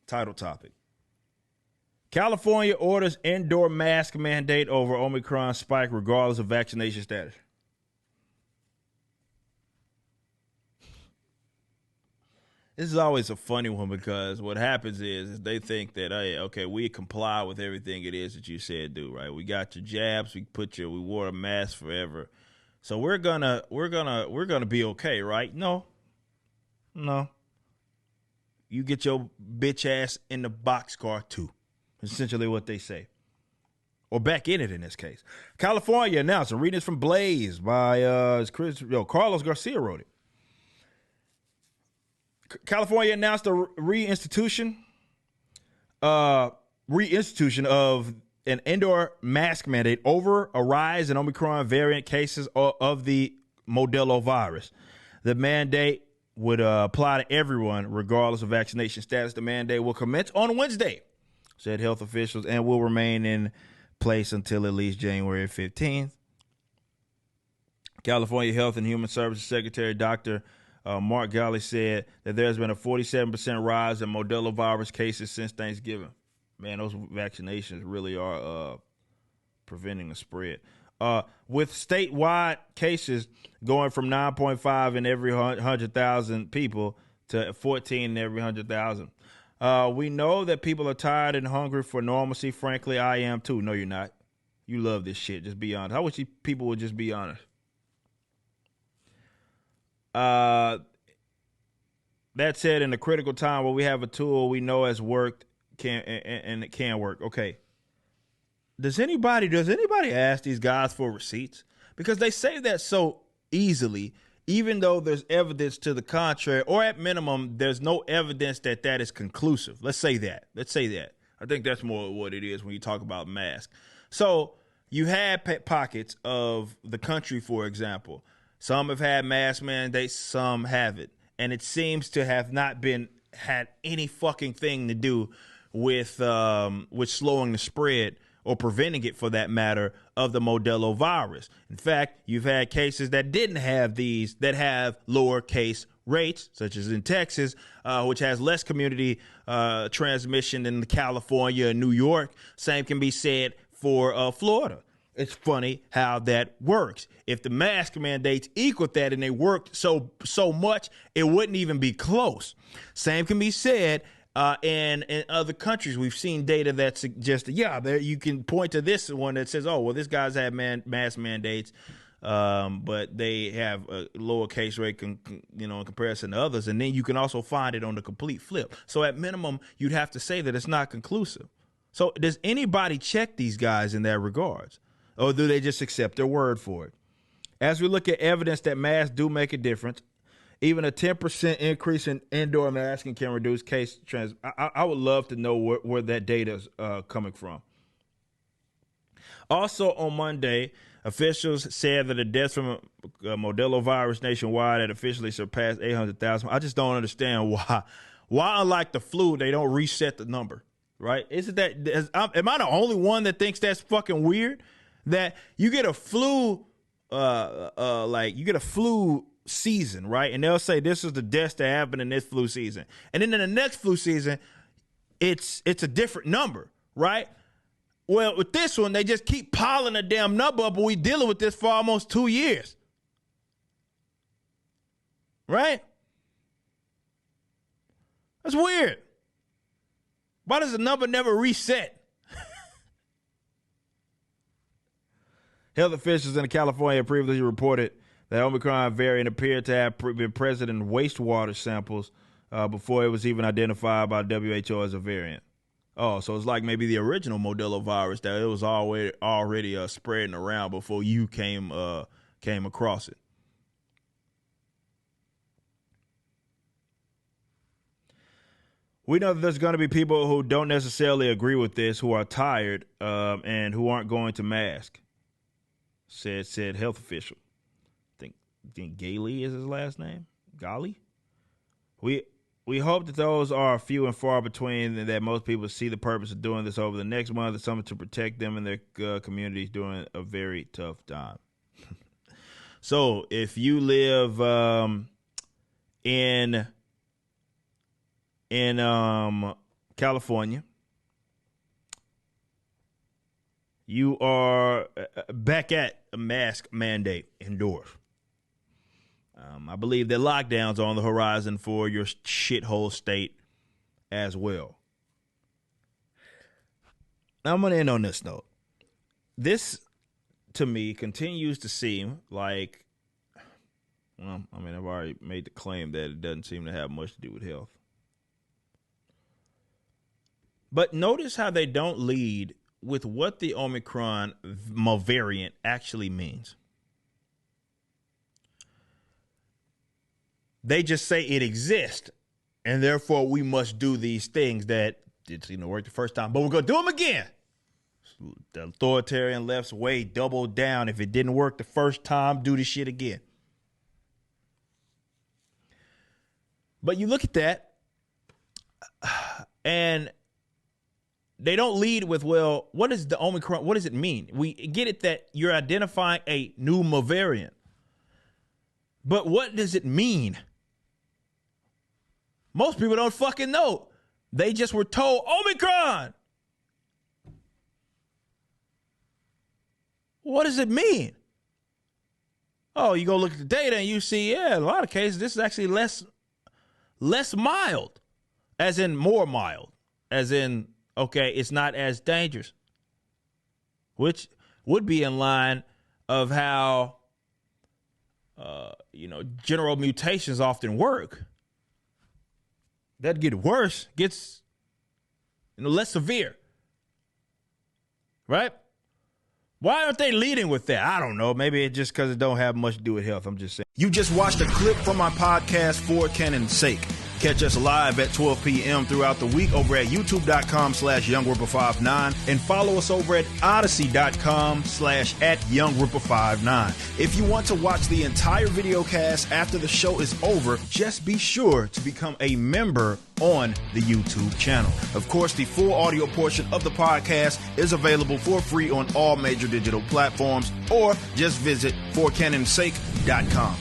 Title topic. California orders indoor mask mandate over Omicron spike regardless of vaccination status. This is always a funny one because what happens is they think that, hey, okay, we comply with everything it is that you said do, right? We got your jabs, we wore a mask forever. So we're gonna be okay, right? No. You get your bitch ass in the boxcar too. Essentially what they say. Or back in it in this case. California announced, I'm reading this from Blaze by Carlos Garcia wrote it. California announced a reinstitution of an indoor mask mandate over a rise in Omicron variant cases of the Modelo virus. The mandate would apply to everyone, regardless of vaccination status. The mandate will commence on Wednesday, said health officials, and will remain in place until at least January 15th. California Health and Human Services Secretary Dr. Mark Ghaly said that there's been a 47% rise in Modelo virus cases since Thanksgiving. Man, those vaccinations really are preventing the spread. With statewide cases going from 9.5 in every 100,000 people to 14 in every 100,000. We know that people are tired and hungry for normalcy. Frankly, I am too. No, you're not. You love this shit. Just be honest. I wish people would just be honest. That said, in a critical time where we have a tool we know has worked and it can work. Okay. Does anybody ask these guys for receipts? Because they say that so easily, even though there's evidence to the contrary, or at minimum, there's no evidence that is conclusive. Let's say that. I think that's more what it is when you talk about masks. So you had pockets of the country, for example. Some have had mask mandates, some haven't. And it seems to have not had any fucking thing to do with slowing the spread or preventing it, for that matter, of the Modelo virus. In fact, you've had cases that didn't have these, that have lower case rates, such as in Texas, which has less community transmission than California and New York. Same can be said for Florida. It's funny how that works. If the mask mandates equaled that and they worked so much, it wouldn't even be close. Same can be said in other countries. We've seen data that suggests, you can point to this one that says, oh, well, this guy's had mask mandates, but they have a lower case rate, in comparison to others. And then you can also find it on the complete flip. So at minimum, you'd have to say that it's not conclusive. So does anybody check these guys in that regards? Or do they just accept their word for it? As we look at evidence that masks do make a difference, even a 10% increase in indoor masking can reduce case trends. I would love to know where that data is coming from. Also on Monday, officials said that the deaths from Modelo virus nationwide had officially surpassed 800,000. I just don't understand why. Why, unlike the flu, they don't reset the number, right? Am I the only one that thinks that's fucking weird? That you get a flu, you get a flu season, right? And they'll say this is the deaths that happened in this flu season. And then in the next flu season, it's a different number, right? Well, with this one, they just keep piling a damn number up, but we dealing with this for almost 2 years. Right? That's weird. Why does the number never reset? Health officials in California previously reported the Omicron variant appeared to have been present in wastewater samples before it was even identified by WHO as a variant. Oh, so it's like maybe the original Modelo virus that it was already spreading around before you came across it. We know that there's going to be people who don't necessarily agree with this, who are tired and who aren't going to mask, said health official. I think Gailey is his last name. Ghali? We hope that those are few and far between, and that most people see the purpose of doing this over the next month as something to protect them and their communities during a very tough time. So if you live in California, you are back at a mask mandate indoors. I believe that lockdowns are on the horizon for your shithole state as well. Now, I'm going to end on this note. This, to me, continues to seem like, well, I mean, I've already made the claim that it doesn't seem to have much to do with health. But notice how they don't lead with what the Omicron variant actually means. They just say it exists, and therefore we must do these things that didn't seem to work the first time, but we're going to do them again. The authoritarian left's way doubled down. If it didn't work the first time, do the shit again. But you look at that, and they don't lead with, well, what is the Omicron? What does it mean? We get it that you're identifying a new variant. But what does it mean? Most people don't fucking know. They just were told Omicron. What does it mean? Oh, you go look at the data and you see, yeah, in a lot of cases, this is actually less mild, as in more mild, as in, okay, it's not as dangerous, which would be in line of how, general mutations often work. That get worse, gets less severe, right? Why aren't they leading with that? I don't know. Maybe it's just because it don't have much to do with health. I'm just saying. You just watched a clip from my podcast, For Canon's Sake. Catch us live at 12 p.m. throughout the week over at youtube.com/YoungRipper59 and follow us over at odyssey.com/@YoungRipper59. If you want to watch the entire video cast after the show is over, just be sure to become a member on the YouTube channel. Of course, the full audio portion of the podcast is available for free on all major digital platforms, or just visit forcanonsake.com.